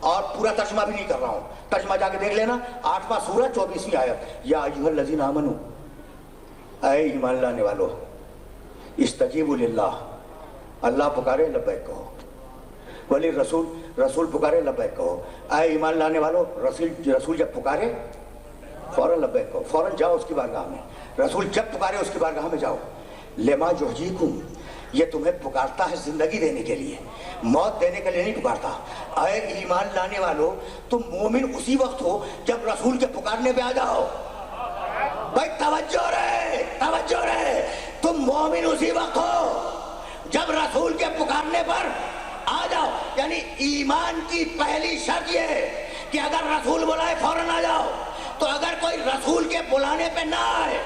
اور پورا ترجمہ بھی نہیں کر رہا ہوں، ترجمہ جا کے دیکھ لینا، 8واں سورہ 24ویں آیت، یا ایھا الذین آمنوا، اے ایمان لانے والو، استجیبوا للہ، اللہ پکارے لبیک کہو، ولی رسول، رسول پکارے لبیک کہو، اے ایمان لانے والو، رسول جب پکارے فوراً لبیک کہو، فوراً جاؤ اس کی بارگاہ میں، رسول جب پکارے اس کی بارگاہ میں جاؤ، لما یحییکم، یہ تمہیں پکارتا ہے زندگی دینے کے لیے، موت دینے کے لیے نہیں پکارتا۔ اے ایمان لانے والو، تم مومن اسی وقت ہو جب رسول کے پکارنے پہ آ جاؤ۔ بھائی توجہ رہے، توجہ رہے، تم مومن اسی وقت ہو جب رسول کے پکارنے پر آ جاؤ۔ یعنی ایمان کی پہلی شرط یہ ہے کہ اگر رسول بلائے فوراً آ جاؤ۔ تو اگر کوئی رسول کے بلانے پہ نہ آئے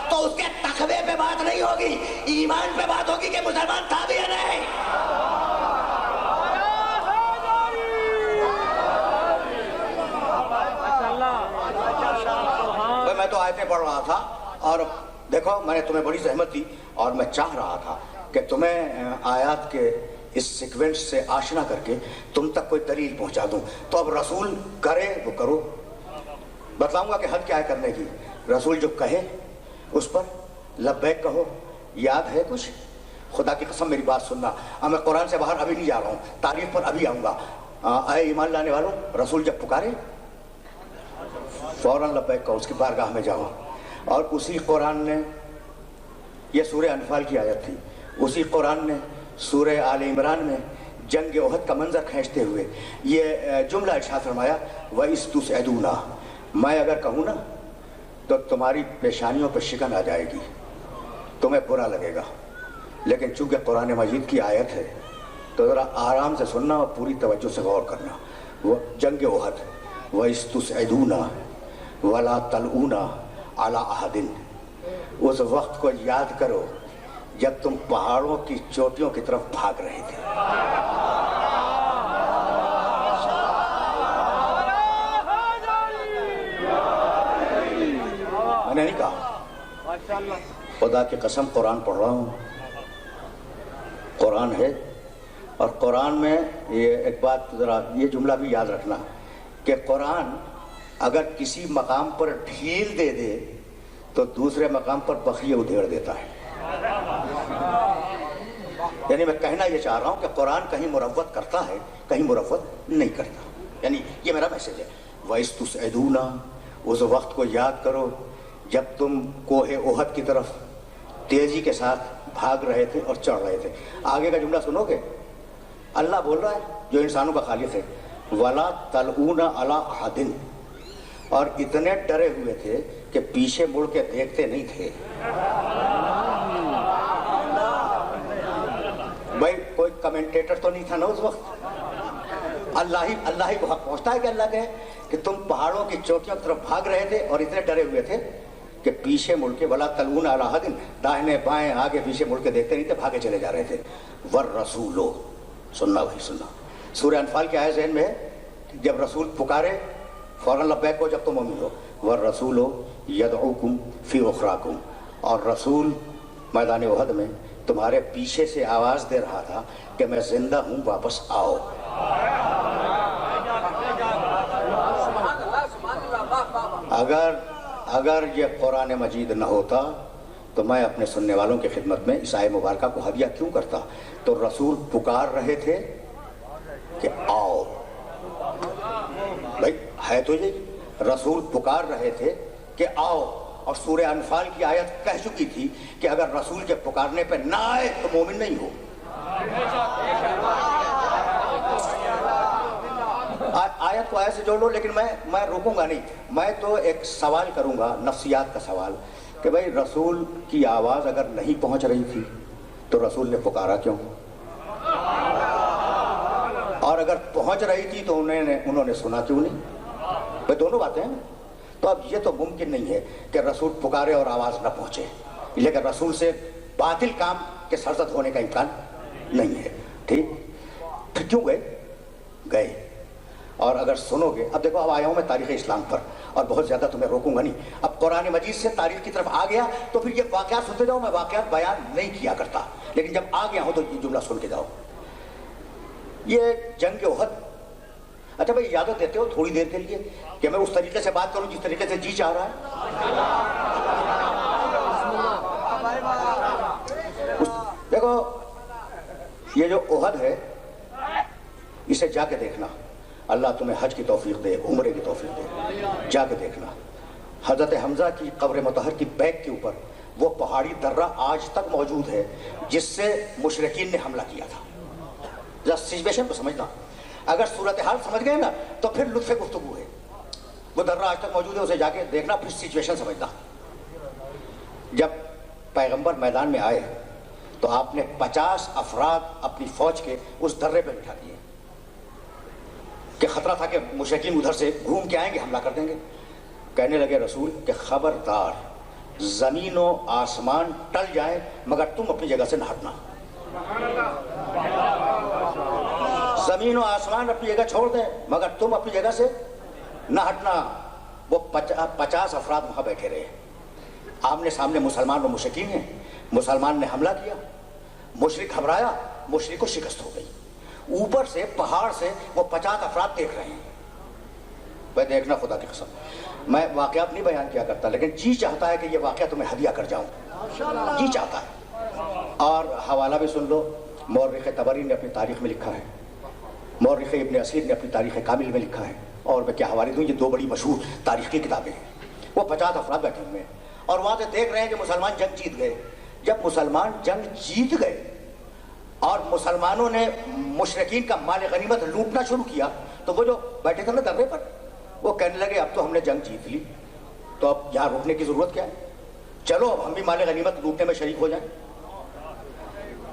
تو اس کے تقوی پہ بات نہیں ہوگی، ایمان پہ بات ہوگی کہ مسلمان تھا بھی یا نہیں۔ میں تو آیتیں پڑھ رہا تھا اور دیکھو میں نے تمہیں بڑی زحمت دی اور میں چاہ رہا تھا کہ تمہیں آیات کے اس سیکوینس سے آشنا کر کے تم تک کوئی دلیل پہنچا دوں۔ تو اب رسول کرے وہ کرو، بتلاؤں گا کہ حد کیا ہے کرنے کی۔ رسول جو کہے اس پر لبیک کہو۔ یاد ہے کچھ؟ خدا کی قسم میری بات سننا، اب میں قرآن سے باہر ابھی نہیں جا رہا ہوں، تعریف پر ابھی آؤں گا۔ اے ایمان لانے والوں، رسول جب پکارے فوراً لبیک کہو، اس کی بارگاہ میں جاؤ۔ اور اسی قرآن نے، یہ سورہ انفال کی آیت تھی، اسی قرآن نے سورہ آل عمران میں جنگ احد کا منظر کھینچتے ہوئے یہ جملہ ارشاد فرمایا، وَإِذْ تُسْعِدُونَ، میں اگر کہوں نا تو تمہاری پیشانیوں پہ شکن آ جائے گی، تمہیں برا لگے گا، لیکن چونکہ قرآن مجید کی آیت ہے تو ذرا آرام سے سننا اور پوری توجہ سے غور کرنا۔ وہ جنگ احد، وَإِذْ تُسْعِدُونَ وَلَا تَلْؤُونَ عَلَىٰ أَحَدٍ، اس وقت کو یاد کرو جب تم پہاڑوں کی چوٹیوں کی طرف بھاگ رہے تھے۔ میں نے نہیں کہا، خدا کی قسم قرآن پڑھ رہا ہوں، قرآن ہے۔ اور قرآن میں یہ ایک بات ذرا یہ جملہ بھی یاد رکھنا کہ قرآن اگر کسی مقام پر ڈھیل دے دے تو دوسرے مقام پر بخیے ادھیڑ دیتا ہے۔ یعنی میں کہنا یہ چاہ رہا ہوں کہ قرآن کہیں مروت کرتا ہے، کہیں مروت نہیں کرتا، یعنی یہ میرا میسج ہے۔ وَإِذْ تُسْعِدُونَ، اس وقت کو یاد کرو جب تم کوہ احد کی طرف تیزی کے ساتھ بھاگ رہے تھے اور چڑھ رہے تھے۔ آگے کا جملہ سنو گے، اللہ بول رہا ہے جو انسانوں کا خالق ہے، وَلَا تَلْؤُونَ عَلَىٰ أَحَدٍ، اور اتنے ڈرے ہوئے تھے کہ پیچھے مڑ کے دیکھتے نہیں تھے۔ بھائی کوئی کمنٹیٹر تو نہیں تھا نا اس وقت، اللہ ہی کو حق پہنچتا ہے کہ اللہ کہے کہ تم پہاڑوں کی چوٹیوں کی طرف بھاگ رہے تھے اور اتنے ڈرے ہوئے تھے کہ پیچھے مڑ کے وَلَا تَلْؤُونَ عَلَىٰ أَحَدٍ، داہنے بائیں آگے پیچھے مڑ کے دیکھتے نہیں تھے، بھاگے چلے جا رہے تھے۔ وَالرَّسُولُ، سننا بھائی سننا، سورہ انفال کی آیت ذہن میں ہے، جب رسول پکارے فوراً لبیک ہو جب تم مومن ہو۔ وَالرَّسُولُ يَدْعُوكُمْ فِي أُخْرَاكُمْ، اور رسول میدان احد میں تمہارے پیچھے سے آواز دے رہا تھا کہ میں زندہ ہوں، واپس آؤ۔ اگر یہ قرآن مجید نہ ہوتا تو میں اپنے سننے والوں کی خدمت میں اس آیت مبارکہ کو ہدیہ کیوں کرتا؟ تو رسول پکار رہے تھے کہ آؤ، بھائی ہے تو یہ، رسول پکار رہے تھے کہ آؤ، اور سورہ انفال کی آیت کہہ چکی تھی کہ اگر رسول کے پکارنے پہ نہ آئے تو مومن نہیں ہو۔ آیت کو آیت سے جوڑ لو، لیکن میں روکوں گا نہیں، میں تو ایک سوال کروں گا، نفسیات کا سوال، کہ بھائی رسول کی آواز اگر نہیں پہنچ رہی تھی تو رسول نے پکارا کیوں؟ اور اگر پہنچ رہی تھی تو انہوں نے سنا کیوں نہیں؟ بھائی دونوں باتیں ہیں۔ تو اب یہ تو ممکن نہیں ہے کہ رسول پکارے اور آواز نہ پہنچے، لیکن رسول سے باطل کام کے سرزد ہونے کا امکان نہیں ہے۔ ٹھیک، پھر کیوں گئے؟ اور اگر سنو گے، اب دیکھو اب آیا ہوں میں تاریخ اسلام پر، اور بہت زیادہ تمہیں روکوں گا نہیں، اب قرآن مجید سے تاریخ کی طرف آ گیا تو پھر یہ واقعات سنتے جاؤ، میں واقعات بیان نہیں کیا کرتا، لیکن جب آ گیا ہوں تو یہ جملہ سن کے جاؤ۔ یہ جنگ احد اچھا بھائی اجازت دیتے ہو تھوڑی دیر کے لیے کہ میں اس طریقے سے بات کروں جس طریقے سے جی چاہ رہا ہے؟ دیکھو یہ جو احد ہے اسے جا کے دیکھنا، اللہ تمہیں حج کی توفیق دے، عمرے کی توفیق دے، جا کے دیکھنا۔ حضرت حمزہ کی قبر مطہر کی بیک کے اوپر وہ پہاڑی درہ آج تک موجود ہے جس سے مشرکین نے حملہ کیا تھا۔ ذرا سچویشن کو سمجھنا، اگر صورتحال سمجھ گئے نا تو پھر لطف گفتگو ہے۔ وہ درہ آج تک موجود ہے، اسے جا کے دیکھنا، پھر سچویشن سمجھنا۔ جب پیغمبر میدان میں آئے تو آپ نے 50 افراد اپنی فوج کے اس درے پہ بٹھا دیے کہ خطرہ تھا کہ مشرکین ادھر سے گھوم کے آئیں گے، حملہ کر دیں گے۔ کہنے لگے رسول کہ خبردار زمین و آسمان ٹل جائیں مگر تم اپنی جگہ سے نہ ہٹنا۔ زمین و آسمان اپنی جگہ چھوڑ دیں مگر تم اپنی جگہ سے نہ ہٹنا۔ وہ 50 افراد وہاں بیٹھے رہے، آمنے سامنے مسلمان و مشرکین ہیں۔ مسلمان نے حملہ کیا، مشرک گھبرایا، مشرک کو شکست ہو گئی۔ اوپر سے پہاڑ سے وہ 50 افراد دیکھ رہے ہیں۔ میں دیکھنا خدا کی قسم، میں واقعات نہیں بیان کیا کرتا لیکن جی چاہتا ہے کہ یہ واقعہ تمہیں ہدیہ کر جاؤں، جی چاہتا ہے۔ اور حوالہ بھی سن لو، مورخ طبری نے اپنی تاریخ میں لکھا ہے، مورخ ابن اسیر نے اپنی تاریخ کامل میں لکھا ہے، اور میں کیا حوالے دوں، یہ 2 بڑی مشہور تاریخی کتابیں ہیں۔ وہ 50 افراد بیٹھے ہوئے ہیں اور وہاں سے دیکھ رہے ہیں کہ مسلمان جنگ جیت گئے۔ جب مسلمان جنگ جیت گئے اور مسلمانوں نے مشرکین کا مال غنیمت لوٹنا شروع کیا تو وہ جو بیٹھے تھے نا درے پر، وہ کہنے لگے اب تو ہم نے جنگ جیت لی تو اب یہاں رکنے کی ضرورت کیا ہے، چلو اب ہم بھی مال غنیمت لوٹنے میں شریک ہو جائیں۔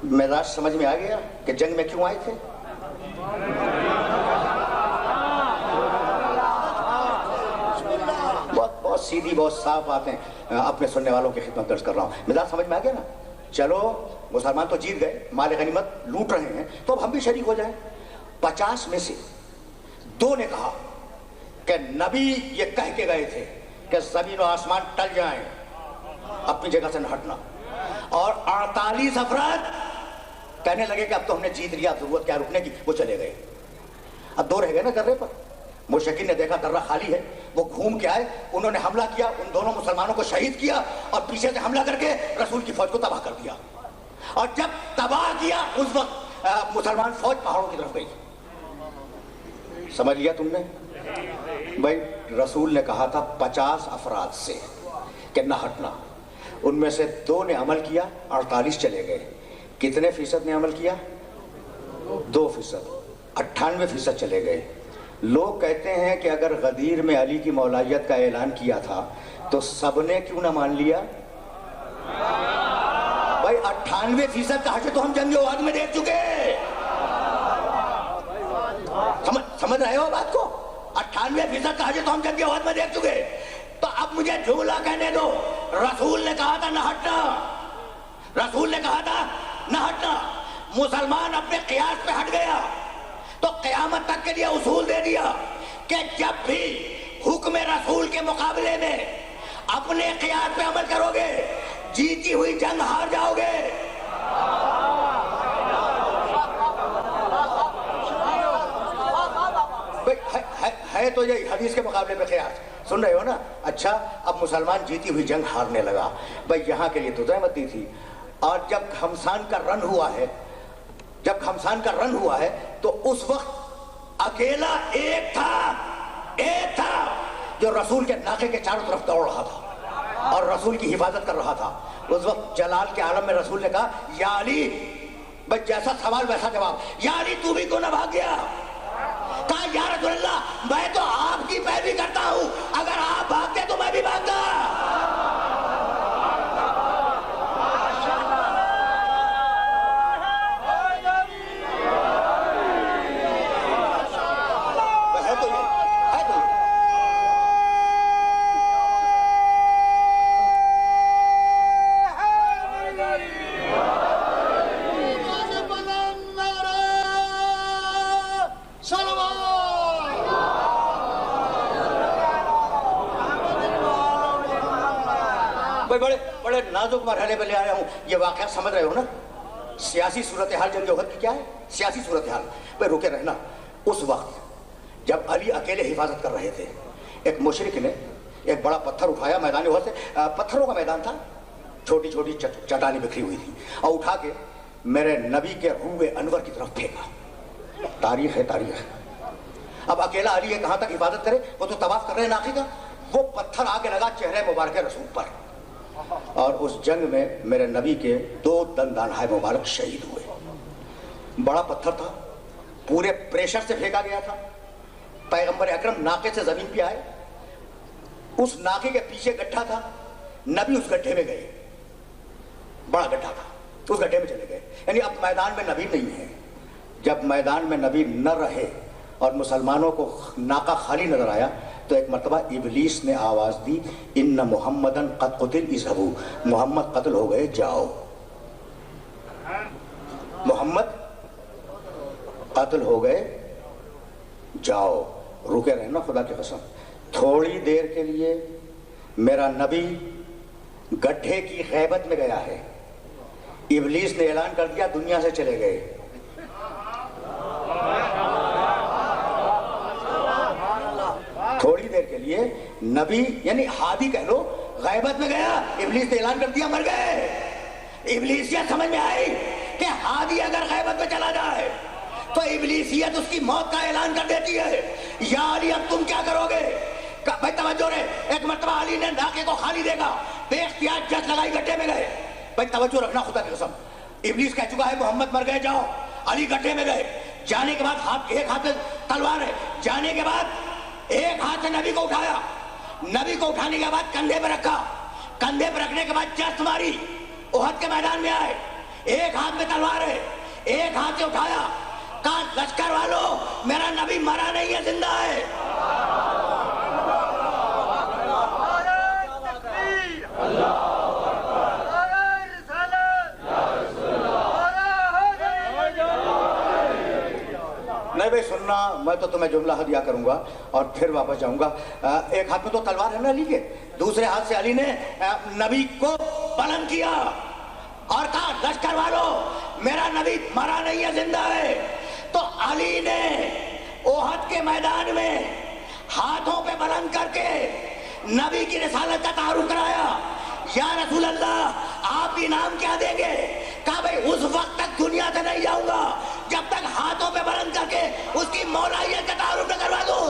مزاج سمجھ میں آ گیا کہ جنگ میں کیوں آئے تھے؟ بہت سیدھی بہت صاف باتیں اپنے سننے والوں کی خدمت درج کر رہا ہوں۔ مزاج سمجھ میں آ گیا نا؟ چلو مسلمان تو جیت گئے، مال غنیمت لوٹ رہے ہیں تو اب ہم بھی شریک ہو جائیں۔ 50 میں سے 2 نے کہا کہ نبی یہ کہہ کے گئے تھے کہ زمین و آسمان ٹل جائیں، اپنی جگہ سے نہ ہٹنا۔ اور 48 افراد کہنے لگے کہ اب تو ہم نے جیت لیا، ضرورت کیا رکنے کی، وہ چلے گئے۔ اب 2 رہ گئے نا درے پر۔ مشرکین نے دیکھا درہ خالی ہے، وہ گھوم کے آئے، انہوں نے حملہ کیا، ان دونوں مسلمانوں کو شہید کیا اور پیچھے سے حملہ کر کے رسول کی فوج کو تباہ کر دیا۔ اور جب تباہ کیا اس وقت مسلمان فوج پہاڑوں کی طرف گئی۔ سمجھ لیا تم نے؟ بھائی رسول نے کہا تھا 50 افراد سے کہ نہ ہٹنا، ان میں سے 2 نے عمل کیا، 48 چلے گئے۔ کتنے فیصد نے عمل کیا؟ 2%، 98% چلے گئے۔ لوگ کہتے ہیں کہ اگر غدیر میں علی کی مولایت کا اعلان کیا تھا تو سب نے کیوں نہ مان لیا؟ بھائی 98% کہا کہ تو ہم جنگ احد میں دیکھ چکے، سمجھ رہے ہو بات کو؟ 98% کہا کہ تو ہم جنگ احد میں دیکھ چکے۔ تو اب مجھے جملہ کہنے دو، رسول نے کہا تھا نہ ہٹنا، رسول نے کہا تھا نہ ہٹنا، مسلمان اپنے قیاس پہ ہٹ گیا تو قیامت تک کے لیے اصول دے دیا کہ جب بھی حکم رسول کے مقابلے میں اپنے قیاس پہ عمل کرو گے جیتی ہوئی جنگ ہار جاؤ گے۔ ہے تو یہ حدیث کے مقابلے میں قیاس، سن رہے ہو نا؟ اچھا اب مسلمان جیتی ہوئی جنگ ہارنے لگا، بھائی یہاں کے لیے تو زحمت دی تھی۔ اور جب گھمسان کا رن ہوا ہے، جب گھمسان کا رن ہوا ہے تو اس وقت اکیلا ایک تھا جو رسول کے ناقے کے چاروں طرف دوڑ رہا تھا اور رسول کی حفاظت کر رہا تھا۔ اس وقت جلال کے عالم میں رسول نے کہا یا علی، بس جیسا سوال ویسا جواب، یا علی تو بھی کیوں نہ بھاگ گیا؟ کہا یا رسول اللہ میں تو آپ کی پیروی کرتا ہوں، اگر آپ بھاگتے تو میں بھی بھاگتا۔ بڑے نازک مرحلے پہ لے آیا ہوں، یہ واقعہ سمجھ رہے ہو نا؟ سیاسی صورتحال جنگ احد کی کیا ہے؟ سیاسی صورتحال۔ بھائی رکے رہنا، اس وقت جب علی اکیلے حفاظت کر رہے تھے، ایک مشرک نے ایک بڑا پتھر اٹھایا، میدان احد سے، پتھروں کا میدان تھا، چھوٹی چھوٹی چٹانیں بکھری ہوئی تھی، اور اٹھا کے میرے نبی کے روح انور کی طرف پھینکا۔ تاریخ ہے، تاریخ۔ اب اکیلا علی ہے، کہاں تک حفاظت کرے؟ وہ تو طواف کر رہے ہیں ناقی کا، وہ پتھر آ کے لگا چہرے مبارک رسول پر، اور اس جنگ میں میرے نبی کے 2 دندانہائے مبارک شہید ہوئے۔ بڑا پتھر تھا، پورے پریشر سے پھینکا گیا تھا۔ پیغمبر اکرم ناقے سے زمین پہ آئے، اس ناقے کے پیچھے گڈھا تھا، نبی اس گڈھے میں گئے، بڑا گڈھا تھا، اس گڈھے میں چلے گئے۔ یعنی اب میدان میں نبی نہیں ہے۔ جب میدان میں نبی نہ رہے اور مسلمانوں کو ناقہ خالی نظر آیا تو ایک مرتبہ ابلیس نے آواز دی، ان محمدن قد قتل اذهبوا، محمد قتل ہو گئے، جاؤ۔ محمد قتل ہو گئے، جاؤ۔ رکے رہنا، خدا کی قسم، تھوڑی دیر کے لیے میرا نبی گڈھے کی غیبت میں گیا ہے، ابلیس نے اعلان کر دیا دنیا سے چلے گئے۔ تھوڑی دیر کے لیے نبی یعنی ہادی کہہ لو غیبت میں گیا، ابلیس نے اعلان کر دیا مر گئے۔ ابلیسیت سمجھ میں آئی کہ ہادی اگر غیبت میں چلا جائے تو ابلیسیت اس کی موت کا اعلان کر دیتی ہے۔ یا علی اب تم کیا کرو گے؟ بھائی توجہ رہے، ایک مرتبہ علی نے ناقے کو خالی دیکھا، بے اختیار جس لگائی، گڈھے میں گئے۔ بھائی توجہ رکھنا، خدا کی قسم، ابلیس کہہ چکا ہے محمد مر گئے، جاؤ۔ علی گڈھے میں گئے، جانے کے بعد ایک ہاتھ میں تلوار ہے، جانے کے بعد ایک ہاتھ سے نبی کو اٹھایا، نبی کو اٹھانے کے بعد کندھے پہ رکھا، کندھے پہ رکھنے کے بعد جست ماری، احد کے میدان میں آئے، ایک ہاتھ میں تلوار ہے، ایک ہاتھ سے اٹھایا، کہا لشکر والو میرا نبی مرا نہیں ہے، زندہ ہے۔ نہیں بھائی سننا، میں تو تمہیں جملہ ہدیہ کروں گا اور پھر واپس جاؤں گا۔ ایک ہاتھ میں تو تلوار ہے نا علی کے، دوسرے ہاتھ سے علی نے نبی کو بلند کیا اور کہا لشکر والو میرا نبی مرا نہیں ہے، زندہ ہے۔ تو علی نے احد کے میدان میں ہاتھوں پہ بلند کر کے نبی کی رسالت کا تعارف کرایا۔ یا رسول اللہ آپ انعام کیا دیں گے؟ کہا بھائی اس وقت تک دنیا سے نہیں جاؤں گا جب تک ہاتھوں پہ بلند کر کے اس کی مولائیت کا تعارف نہ کروا دوں۔